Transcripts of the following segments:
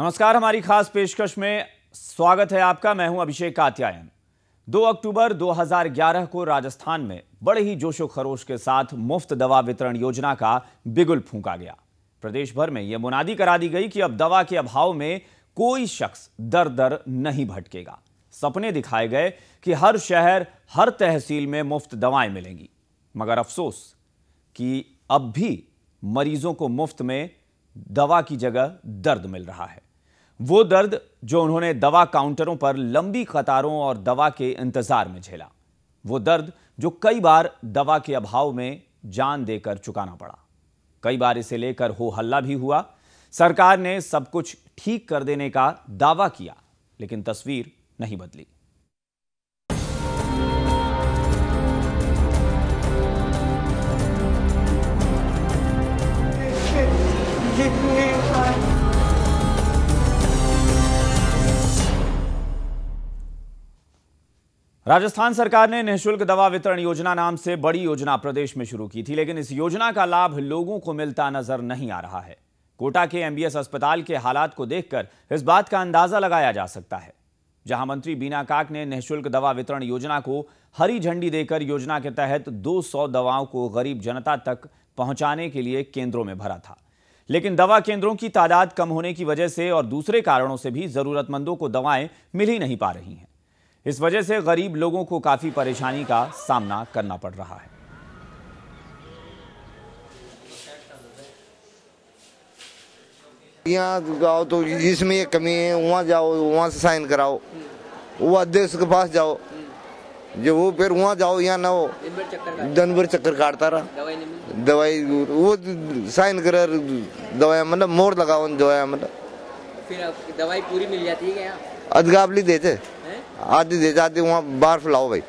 नमस्कार, हमारी खास पेशकश में स्वागत है आपका। मैं हूं अभिषेक कात्यायन। 2 अक्टूबर 2011 को राजस्थान में बड़े ही जोशो खरोश के साथ मुफ्त दवा वितरण योजना का बिगुल फूंका गया। प्रदेश भर में यह मुनादी करा दी गई कि अब दवा के अभाव में कोई शख्स दर दर नहीं भटकेगा। सपने दिखाए गए कि हर शहर, हर तहसील में मुफ्त दवाएं मिलेंगी। मगर अफसोस कि अब भी मरीजों को मुफ्त में दवा की जगह दर्द मिल रहा है। वो दर्द जो उन्होंने दवा काउंटरों पर लंबी कतारों और दवा के इंतजार में झेला। वो दर्द जो कई बार दवा के अभाव में जान देकर चुकाना पड़ा। कई बार इसे लेकर हो हल्ला भी हुआ। सरकार ने सब कुछ ठीक कर देने का दावा किया, लेकिन तस्वीर नहीं बदली। राजस्थान सरकार ने निःशुल्क दवा वितरण योजना नाम से बड़ी योजना प्रदेश में शुरू की थी, लेकिन इस योजना का लाभ लोगों को मिलता नजर नहीं आ रहा है। कोटा के एमबीएस अस्पताल के हालात को देखकर इस बात का अंदाजा लगाया जा सकता है। जहां मंत्री बीना काक ने निःशुल्क दवा वितरण योजना को हरी झंडी देकर योजना के तहत 200 दवाओं को गरीब जनता तक पहुंचाने के लिए केंद्रों में भरा था, लेकिन दवा केंद्रों की तादाद कम होने की वजह से और दूसरे कारणों से भी जरूरतमंदों को दवाएं मिल ही नहीं पा रही हैं। इस वजह से गरीब लोगों को काफी परेशानी का सामना करना पड़ रहा है। यहाँ जाओ तो जिसमें ये कमी है वहाँ जाओ, वहाँ से साइन कराओ, वो अध्यक्ष के पास जाओ, जो वो फिर वहाँ जाओ, यहाँ ना हो दिन भर चक्कर काटता रहा। दवाई वो साइन कर दवाई मतलब मोर लगाओ दवाई मतलब फिर दवाई पूरी मिल जाती है क्या? अदगाबली देते आधी दे जाते, वहाँ बाहर फैलाओ भाई,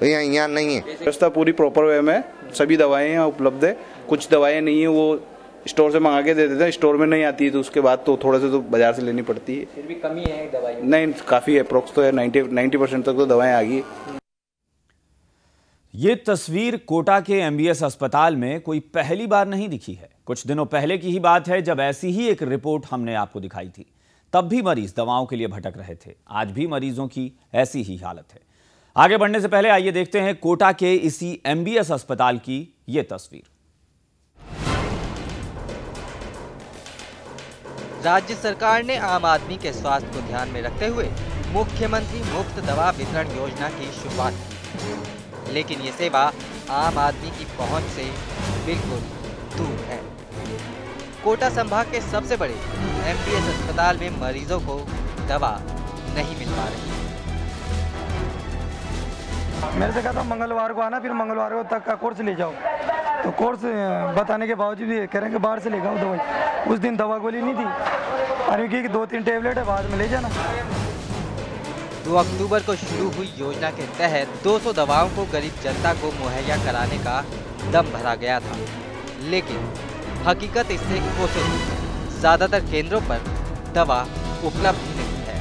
यहाँ नहीं है व्यवस्था पूरी प्रॉपर वे में। सभी दवाएं यहाँ उपलब्ध है। कुछ दवाएं नहीं है वो स्टोर से मंगा के दे देते हैं, स्टोर में नहीं आती है तो उसके बाद तो थोड़ा से तो बाजार से लेनी पड़ती है। फिर भी कमी है दवाई? नहीं, काफी है, अप्रोक्स तो है 90% तक तो दवाएं आ गई। ये तस्वीर कोटा के एमबीएस अस्पताल में कोई पहली बार नहीं दिखी है। कुछ दिनों पहले की ही बात है जब ऐसी ही एक रिपोर्ट हमने आपको दिखाई थी। तब भी मरीज दवाओं के लिए भटक रहे थे। आज भी मरीजों की ऐसी ही हालत है। आगे बढ़ने से पहले आइए देखते हैं कोटा के इसी एमबीएस अस्पताल की ये तस्वीर। राज्य सरकार ने आम आदमी के स्वास्थ्य को ध्यान में रखते हुए मुख्यमंत्री मुफ्त दवा वितरण योजना की शुरुआत की, लेकिन ये सेवा आम आदमी की पहुंच से बिल्कुल दूर है। कोटा संभाग के सबसे बड़े एमबीएस अस्पताल में मरीजों को दवा नहीं मिल पा रही। मेरे से कहा था मंगलवार को आना, फिर मंगलवार को तक का कोर्स ले जाओ, तो कोर्स बताने के बावजूद भी कह रहे हैं कि बाहर से ले जाओ दवाई। उस दिन दवा गोली नहीं थी, अरे की 2-3 टेबलेट है, बाद में ले जाना। 2 अक्टूबर को शुरू हुई योजना के तहत 200 दवाओं को गरीब जनता को मुहैया कराने का दम भरा गया था, लेकिन हकीकत इससे कोसों दूर। ज्यादातर केंद्रों पर दवा उपलब्ध ही नहीं है।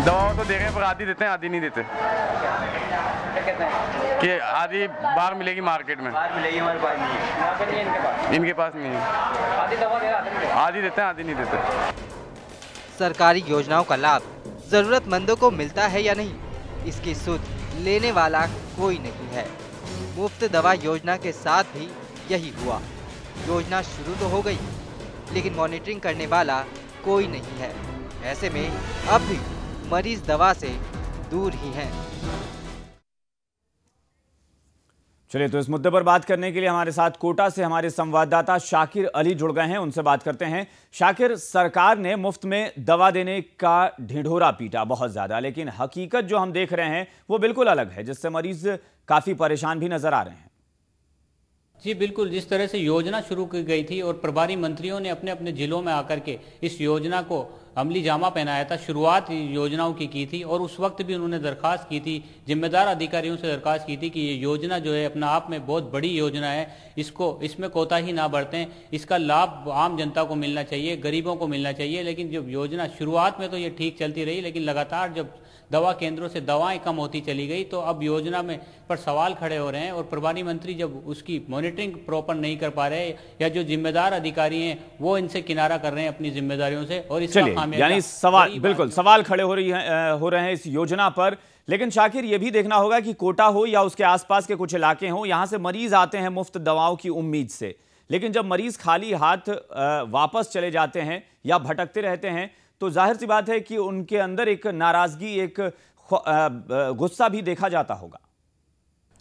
दवाओं तो दे रहे हैं पर आधी देते हैं, आधी नहीं देते। कि आधी बाहर मिलेगी मार्केट में, बाहर मिलेगी, हमारे पास नहीं है। यहाँ पे नहीं है, इनके पास नहीं है। आधी दवा दे रहा, आधी देते हैं, आधी नहीं देते। सरकारी योजनाओं का लाभ जरूरतमंदों को मिलता है या नहीं, इसकी सुध लेने वाला कोई नहीं है। मुफ्त दवा योजना के साथ भी यही हुआ। योजना शुरू तो हो गई, लेकिन मॉनिटरिंग करने वाला कोई नहीं है। ऐसे में अब भी मरीज दवा से दूर ही हैं। चलिए, तो इस मुद्दे पर बात करने के लिए हमारे साथ कोटा से हमारे संवाददाता शाकिर अली जुड़ गए हैं। उनसे बात करते हैं। शाकिर, सरकार ने मुफ्त में दवा देने का ढिढोरा पीटा बहुत ज्यादा, लेकिन हकीकत जो हम देख रहे हैं वो बिल्कुल अलग है, जिससे मरीज काफी परेशान भी नजर आ रहे हैं। जी बिल्कुल, जिस तरह से योजना शुरू की गई थी और प्रभारी मंत्रियों ने अपने अपने जिलों में आकर के इस योजना को अमली जामा पहनाया था, शुरुआत योजनाओं की थी और उस वक्त भी उन्होंने दरखास्त की थी, जिम्मेदार अधिकारियों से दरखास्त की थी कि ये योजना जो है अपना आप में बहुत बड़ी योजना है, इसमें कोताही ना बरतें, इसका लाभ आम जनता को मिलना चाहिए, गरीबों को मिलना चाहिए। लेकिन जब योजना शुरुआत में तो ये ठीक चलती रही, लेकिन लगातार जब दवा केंद्रों से दवाएं कम होती चली गई तो अब योजना में पर सवाल खड़े हो रहे हैं और प्रभारी मंत्री जब उसकी मॉनिटरिंग प्रॉपर नहीं कर पा रहे या जो जिम्मेदार अधिकारी हैं वो इनसे किनारा कर रहे हैं अपनी जिम्मेदारियों से, और इसका यानी सवाल बिल्कुल सवाल खड़े हो रहे हैं इस योजना पर। लेकिन शाकिर, ये भी देखना होगा कि कोटा हो या उसके आसपास के कुछ इलाके हों, यहां से मरीज आते हैं मुफ्त दवाओं की उम्मीद से, लेकिन जब मरीज खाली हाथ वापस चले जाते हैं या भटकते रहते हैं तो जाहिर सी बात है कि उनके अंदर एक नाराजगी, एक गुस्सा भी देखा जाता होगा।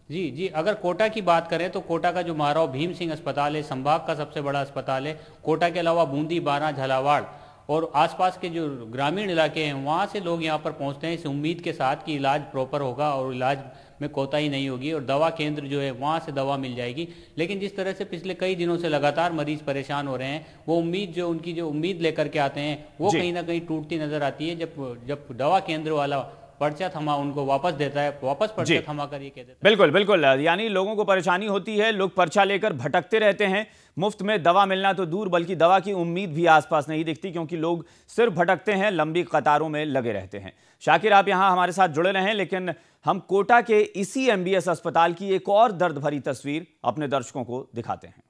जी, अगर कोटा की बात करें तो कोटा का जो महाराव भीम सिंह अस्पताल है, संभाग का सबसे बड़ा अस्पताल है। कोटा के अलावा बूंदी, बारा, झालावाड़ और आसपास के जो ग्रामीण इलाके हैं वहाँ से लोग यहाँ पर पहुँचते हैं इस उम्मीद के साथ कि इलाज प्रॉपर होगा और इलाज में कोताही नहीं होगी और दवा केंद्र जो है वहाँ से दवा मिल जाएगी। लेकिन जिस तरह से पिछले कई दिनों से लगातार मरीज परेशान हो रहे हैं, वो उनकी जो उम्मीद लेकर के आते हैं वो कहीं ना कहीं टूटती नजर आती है। जब दवा केंद्र वाला पर्चा थमा उनको वापस देता है, वापस पर्चा थमा कर ये कह देता है। बिल्कुल, यानी लोगों को परेशानी होती है, लोग पर्चा लेकर भटकते रहते हैं, मुफ्त में दवा मिलना तो दूर बल्कि दवा की उम्मीद भी आसपास नहीं दिखती क्योंकि लोग सिर्फ भटकते हैं, लंबी कतारों में लगे रहते हैं। शाकिर, आप यहां हमारे साथ जुड़े रहें, लेकिन हम कोटा के इसी एमबीएस अस्पताल की एक और दर्द भरी तस्वीर अपने दर्शकों को दिखाते हैं।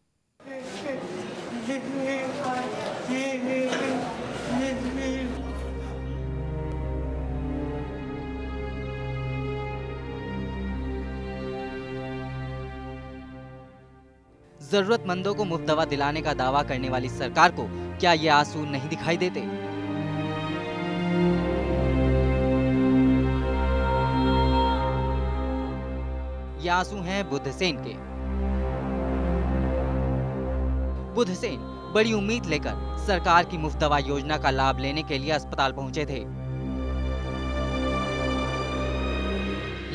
जरूरतमंदों को मुफ्त दवा दिलाने का दावा करने वाली सरकार को क्या ये आंसू नहीं दिखाई देते? ये आंसू हैं बुद्धसेन के। बुद्धसेन बड़ी उम्मीद लेकर सरकार की मुफ्त दवा योजना का लाभ लेने के लिए अस्पताल पहुंचे थे,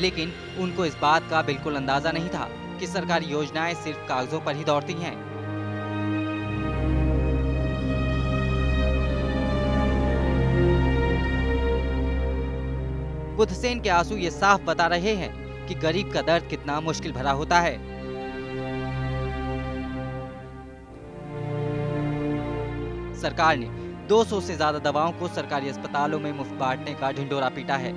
लेकिन उनको इस बात का बिल्कुल अंदाजा नहीं था कि सरकारी योजनाएं सिर्फ कागजों पर ही दौड़ती हैं। बुद्धसेन के आंसू ये साफ बता रहे हैं कि गरीब का दर्द कितना मुश्किल भरा होता है। सरकार ने 200 से ज्यादा दवाओं को सरकारी अस्पतालों में मुफ्त बांटने का ढिंढोरा पीटा है,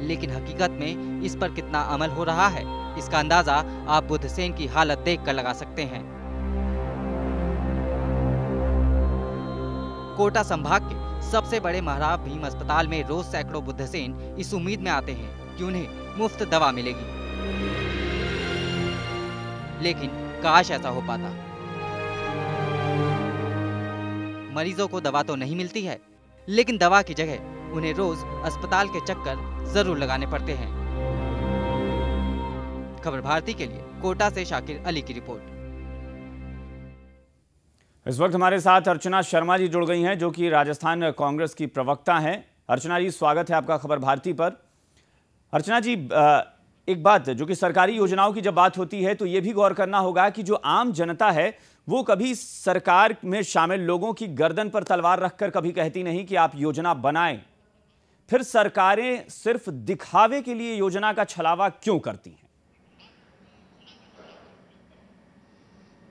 लेकिन हकीकत में इस पर कितना अमल हो रहा है, इसका अंदाजा आप बुद्धसेन की हालत देखकर लगा सकते हैं। कोटा संभाग के सबसे बड़े महाराव भीम अस्पताल में रोज सैकड़ों बुद्धसेन इस उम्मीद में आते हैं कि उन्हें मुफ्त दवा मिलेगी, लेकिन काश ऐसा हो पाता। मरीजों को दवा तो नहीं मिलती है, लेकिन दवा की जगह उन्हें रोज अस्पताल के चक्कर जरूर लगाने पड़ते हैं। खबर भारती के लिए कोटा से शाकिर अली की रिपोर्ट। इस वक्त हमारे साथ अर्चना शर्मा जी जुड़ गई हैं, जो कि राजस्थान कांग्रेस की प्रवक्ता हैं। अर्चना जी, स्वागत है आपका खबर भारती पर। अर्चना जी, एक बात जो कि सरकारी योजनाओं की जब बात होती है तो ये भी गौर करना होगा कि जो आम जनता है वो कभी सरकार में शामिल लोगों की गर्दन पर तलवार रखकर कभी कहती नहीं कि आप योजना बनाएं। फिर सरकारें सिर्फ दिखावे के लिए योजना का छलावा क्यों करती हैं?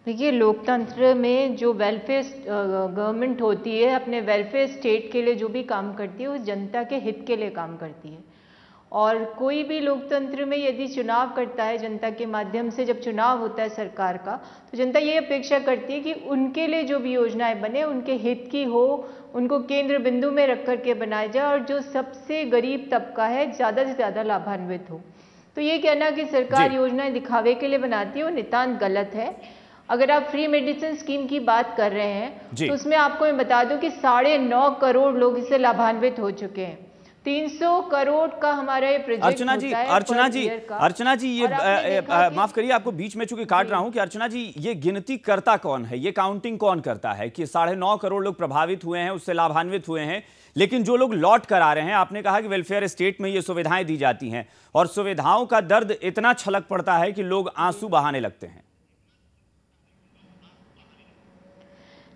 देखिए, लोकतंत्र में जो वेलफेयर गवर्नमेंट होती है, अपने वेलफेयर स्टेट के लिए जो भी काम करती है वो जनता के हित के लिए काम करती है। और कोई भी लोकतंत्र में यदि चुनाव करता है, जनता के माध्यम से जब चुनाव होता है सरकार का, तो जनता ये अपेक्षा करती है कि उनके लिए जो भी योजनाएं बने उनके हित की हो, उनको केंद्र बिंदु में रख करके बनाया जाए और जो सबसे गरीब तबका है ज़्यादा से ज़्यादा लाभान्वित हो। तो ये कहना कि सरकार योजनाएं दिखावे के लिए बनाती है वो नितांत गलत है। अगर आप फ्री मेडिसिन स्कीम की बात कर रहे हैं तो उसमें आपको मैं बता दूं कि 9.5 करोड़ लोग इससे लाभान्वित हो चुके हैं। 300 करोड़ का हमारा ये प्रोजेक्ट अर्चना जी, ये माफ करिए, आपको बीच में चूंकि काट रहा हूं कि अर्चना जी, ये गिनती करता कौन है, ये काउंटिंग कौन करता है कि 9.5 करोड़ लोग प्रभावित हुए हैं, उससे लाभान्वित हुए हैं, लेकिन जो लोग लौट कर आ रहे हैं, आपने कहा कि वेलफेयर स्टेट में ये सुविधाएं दी जाती हैं और सुविधाओं का दर्द इतना छलक पड़ता है कि लोग आंसू बहाने लगते हैं।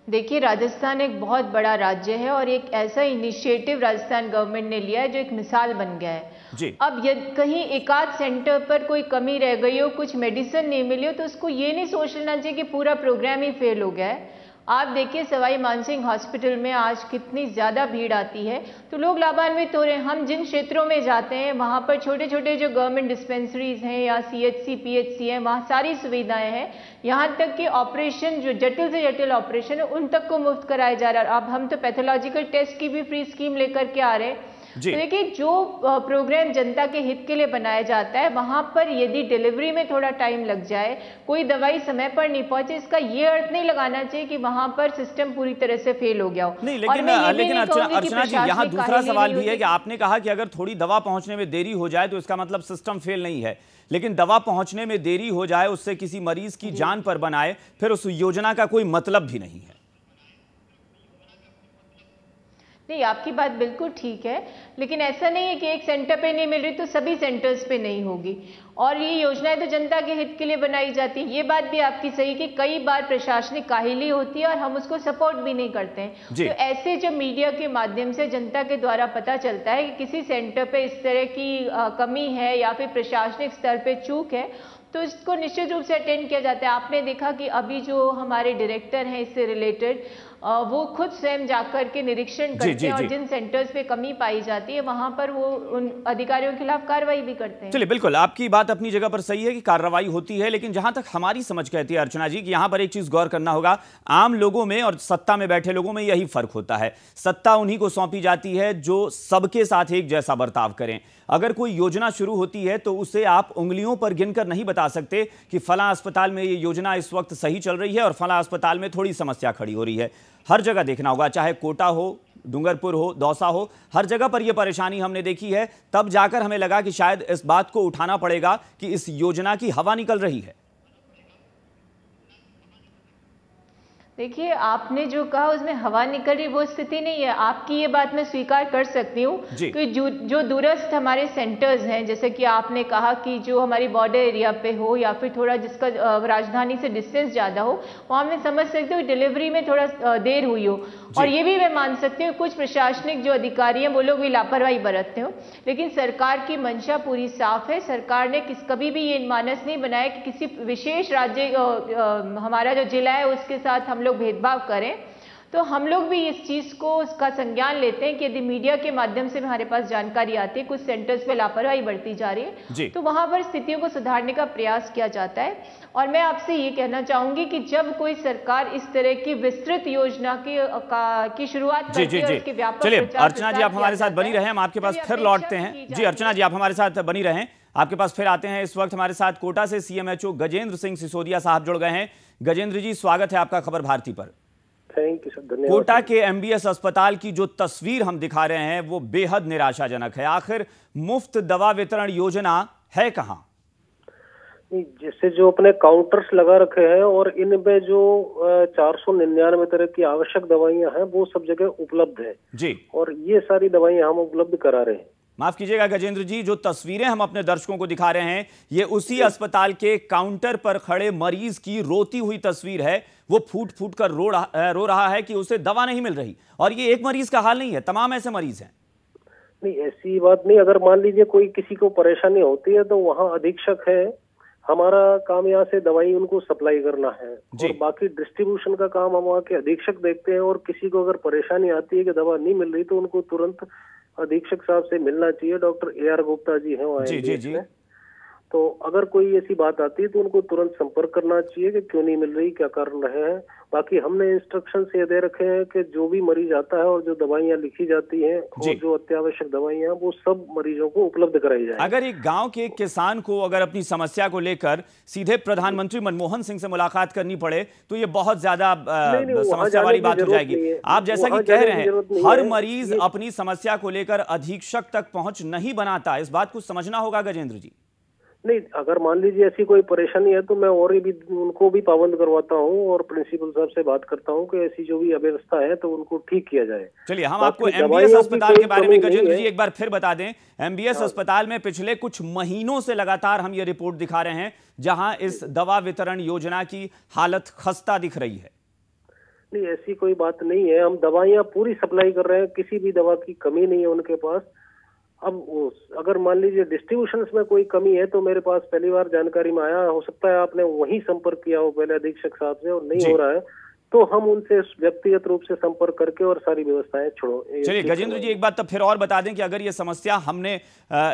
देखिए, राजस्थान एक बहुत बड़ा राज्य है और एक ऐसा इनिशिएटिव राजस्थान गवर्नमेंट ने लिया है जो एक मिसाल बन गया है जी। अब यदि कहीं एकाध सेंटर पर कोई कमी रह गई हो, कुछ मेडिसिन नहीं मिली हो, तो उसको ये नहीं सोच लेना चाहिए कि पूरा प्रोग्राम ही फेल हो गया है। आप देखिए सवाई मानसिंह हॉस्पिटल में आज कितनी ज़्यादा भीड़ आती है, तो लोग लाभान्वित हो रहे हैं। हम जिन क्षेत्रों में जाते हैं वहाँ पर छोटे छोटे जो गवर्नमेंट डिस्पेंसरीज हैं या CHC PHC हैं, वहाँ सारी सुविधाएं हैं। यहाँ तक कि ऑपरेशन जो जटिल से जटिल ऑपरेशन है उन तक को मुफ्त कराया जा रहा है। अब हम तो पैथोलॉजिकल टेस्ट की भी फ्री स्कीम लेकर के आ रहे हैं। तो देखिए, जो प्रोग्राम जनता के हित के लिए बनाया जाता है वहां पर यदि डिलीवरी में थोड़ा टाइम लग जाए, कोई दवाई समय पर नहीं पहुंचे, इसका ये अर्थ नहीं लगाना चाहिए कि वहां पर सिस्टम पूरी तरह से फेल हो गया हो। नहीं, लेकिन अर्चना जी, यहाँ दूसरा सवाल भी है कि आपने कहा कि अगर थोड़ी दवा पहुंचने में देरी हो जाए तो इसका मतलब सिस्टम फेल नहीं है, लेकिन दवा पहुंचने में देरी हो जाए उससे किसी मरीज की जान पर बनाए, फिर उस योजना का कोई मतलब भी नहीं है। नहीं, आपकी बात बिल्कुल ठीक है, लेकिन ऐसा नहीं है कि एक सेंटर पे नहीं मिल रही तो सभी सेंटर्स पे नहीं होगी। और ये योजनाएं तो जनता के हित के लिए बनाई जाती है। ये बात भी आपकी सही कि कई बार प्रशासनिक काहिली होती है और हम उसको सपोर्ट भी नहीं करते हैं। तो ऐसे जब मीडिया के माध्यम से जनता के द्वारा पता चलता है कि किसी सेंटर पे इस तरह की कमी है या फिर प्रशासनिक स्तर पे चूक है, तो इसको निश्चित रूप से अटेंड किया जाता है। आपने देखा कि अभी जो हमारे डायरेक्टर हैं इससे रिलेटेड, वो खुद स्वयं जाकर के निरीक्षण करते हैं और जिन सेंटर्स पे कमी पाई जाती है वहां पर वो उन अधिकारियों के खिलाफ कार्रवाई भी करते हैं। चलिए, बिल्कुल आपकी बात अपनी जगह पर सही है कि कार्रवाई होती है, लेकिन जहां तक हमारी समझ कहती है अर्चना जी कि यहां पर एक चीज गौर करना होगा, आम लोगों में और सत्ता में बैठे लोगों में यही फर्क होता है। सत्ता उन्हीं को सौंपी जाती है जो सबके साथ एक जैसा बर्ताव करें। अगर कोई योजना शुरू होती है तो उसे आप उंगलियों पर गिनकर नहीं बता सकते कि फला अस्पताल में ये योजना इस वक्त सही चल रही है और फला अस्पताल में थोड़ी समस्या खड़ी हो रही है। हर जगह देखना होगा, चाहे कोटा हो, डूंगरपुर हो, दौसा हो, हर जगह पर यह परेशानी हमने देखी है। तब जाकर हमें लगा कि शायद इस बात को उठाना पड़ेगा कि इस योजना की हवा निकल रही है। देखिए, आपने जो कहा उसमें हवा निकल रही वो स्थिति नहीं है। आपकी ये बात मैं स्वीकार कर सकती हूँ कि जो दूरस्थ हमारे सेंटर्स हैं, जैसे कि आपने कहा कि जो हमारी बॉर्डर एरिया पे हो या फिर थोड़ा जिसका राजधानी से डिस्टेंस ज़्यादा हो, वहाँ मैं समझ सकती हूँ डिलीवरी में थोड़ा देर हुई हो। और ये भी मैं मान सकती हूँ कुछ प्रशासनिक जो अधिकारी हैं वो लोग भी लापरवाही बरतते हो, लेकिन सरकार की मंशा पूरी साफ है। सरकार ने कभी भी ये मानस नहीं बनाया कि किसी विशेष राज्य हमारा जो जिला है उसके साथ हम लोग भेदभाव करें। तो हम लोग भी इस चीज़ को उसका संज्ञान लेते हैं कि यदि मीडिया के माध्यम से हमारे पास जानकारी आती है कुछ सेंटर्स पे लापरवाही बढ़ती जा रही है तो वहां पर स्थितियों को सुधारने का प्रयास किया जाता है। और मैं आपसे ये कहना चाहूंगी कि जब कोई सरकार इस तरह की विस्तृत योजना की शुरुआत करती है, उसके व्यापक चलिए अर्चना जी, आप हमारे साथ बनी रहे, हम आपके पास फिर लौटते हैं। जी अर्चना जी, आप हमारे साथ बनी रहें, आपके पास फिर आते हैं। इस वक्त हमारे साथ कोटा से CMHO गजेंद्र सिंह सिसोदिया साहब जुड़ गए हैं। गजेंद्र जी, स्वागत है आपका खबर भारती पर। थैंक यू सर, धन्यवाद। कोटा के MBS अस्पताल की जो तस्वीर हम दिखा रहे हैं वो बेहद निराशाजनक है। आखिर मुफ्त दवा वितरण योजना है कहां? जैसे जो अपने काउंटर्स लगा रखे हैं और इनमें जो 499 तरह की आवश्यक दवाइयां हैं वो सब जगह उपलब्ध है जी, और ये सारी दवाइयां हम उपलब्ध करा रहे हैं। माफ कीजिएगा गजेंद्र जी, जो तस्वीरें हम अपने दर्शकों को दिखा रहे हैं ये उसी अस्पताल के काउंटर पर खड़े मरीज की रोती हुई तस्वीर है। वो फूट फूट कर रो रहा है कि उसे दवा नहीं मिल रही। और ये एक मरीज का हाल नहीं है, तमाम ऐसे मरीज हैं। नहीं, ऐसी बात नहीं। अगर मान लीजिए कोई किसी को परेशानी होती है तो वहाँ अधीक्षक है, हमारा काम यहाँ से दवाई उनको सप्लाई करना है और बाकी डिस्ट्रीब्यूशन का काम हम वहाँ के अधीक्षक देखते हैं। और किसी को अगर परेशानी आती है कि दवा नहीं मिल रही तो उनको तुरंत अधीक्षक साहब से मिलना चाहिए। डॉक्टर AR गुप्ता जी हैं वहाँ जी। तो अगर कोई ऐसी बात आती है तो उनको तुरंत संपर्क करना चाहिए कि क्यों नहीं मिल रही, क्या कारण रहे हैं। बाकी हमने इंस्ट्रक्शन ये दे रखे हैं कि जो भी मरीज आता है और जो दवाइयाँ लिखी जाती हैं और जो अत्यावश्यक दवाइयाँ वो सब मरीजों को उपलब्ध कराई जाए। अगर एक गांव के एक किसान को अगर अपनी समस्या को लेकर सीधे प्रधानमंत्री मनमोहन सिंह से मुलाकात करनी पड़े तो ये बहुत ज्यादा समस्या वाली बात हो जाएगी। आप जैसा कि कह रहे हैं हर मरीज अपनी समस्या को लेकर अधीक्षक तक पहुंच नहीं बनाता, इस बात को समझना होगा गजेंद्र जी। नहीं, अगर मान लीजिए ऐसी कोई परेशानी है तो मैं और भी उनको भी पाबंद करवाता हूँ और प्रिंसिपल साहब से बात करता हूँ कि ऐसी जो भी अव्यवस्था है तो उनको ठीक किया जाए। चलिए, हम आपको MBS अस्पताल के बारे में गजेंद्र जी एक बार फिर बता दें। MBS अस्पताल में पिछले कुछ महीनों से लगातार हम ये रिपोर्ट दिखा रहे हैं जहां इस दवा वितरण योजना की हालत खस्ता दिख रही है। नहीं, ऐसी कोई बात नहीं है। हम दवाइयाँ पूरी सप्लाई कर रहे हैं, किसी भी दवा की कमी नहीं है उनके पास। अब अगर मान लीजिए डिस्ट्रीब्यूशन में कोई कमी है तो मेरे पास पहली बार जानकारी में आया, हो सकता है आपने वहीं संपर्क किया हो पहले अधीक्षक साहब से और नहीं हो रहा है तो हम उनसे व्यक्तिगत रूप से संपर्क करके और सारी व्यवस्थाएं छोड़ो। चलिए गजेंद्र जी, एक बात तब फिर और बता दें कि अगर ये समस्या, हमने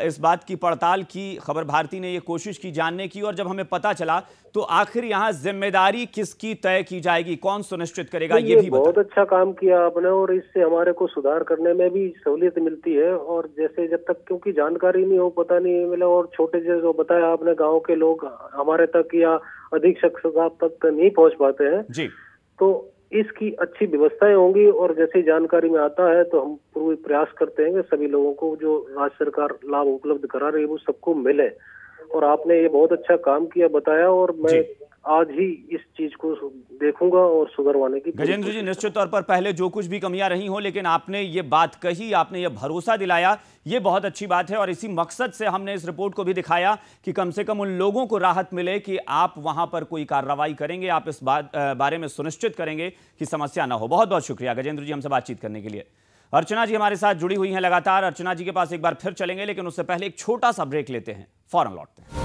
इस बात की पड़ताल की, खबर भारती ने ये कोशिश की जानने की, और जब हमें पता चला तो आखिर यहाँ जिम्मेदारी किसकी तय की जाएगी, कौन सुनिश्चित करेगा, ये भी बहुत अच्छा काम किया आपने और इससे हमारे को सुधार करने में भी सहूलियत मिलती है। और जैसे जब तक क्योंकि जानकारी नहीं हो, पता नहीं मिला, और छोटे जो बताया आपने गाँव के लोग हमारे तक या अधीक्षक साहब तक नहीं पहुँच पाते हैं जी, तो इसकी अच्छी व्यवस्थाएं होंगी और जैसे जानकारी में आता है तो हम पूरे प्रयास करते हैं कि सभी लोगों को जो राज्य सरकार लाभ उपलब्ध करा रही है वो सबको मिले। और आपने ये बहुत अच्छा काम किया, बताया, और मैं आज ही इस चीज को देखूंगा और सुधरवाने की। गजेंद्र जी, निश्चित तौर पर पहले जो कुछ भी कमियां रही हो, लेकिन आपने ये बात कही, आपने ये भरोसा दिलाया, ये बहुत अच्छी बात है। और इसी मकसद से हमने इस रिपोर्ट को भी दिखाया कि कम से कम उन लोगों को राहत मिले कि आप वहां पर कोई कार्रवाई करेंगे, आप इस बारे में सुनिश्चित करेंगे कि समस्या ना हो। बहुत बहुत शुक्रिया गजेंद्र जी हमसे बातचीत करने के लिए। अर्चना जी हमारे साथ जुड़ी हुई हैं लगातार। अर्चना जी के पास एक बार फिर चलेंगे, लेकिन उससे पहले एक छोटा सा ब्रेक लेते हैं, फौरन लौटते हैं।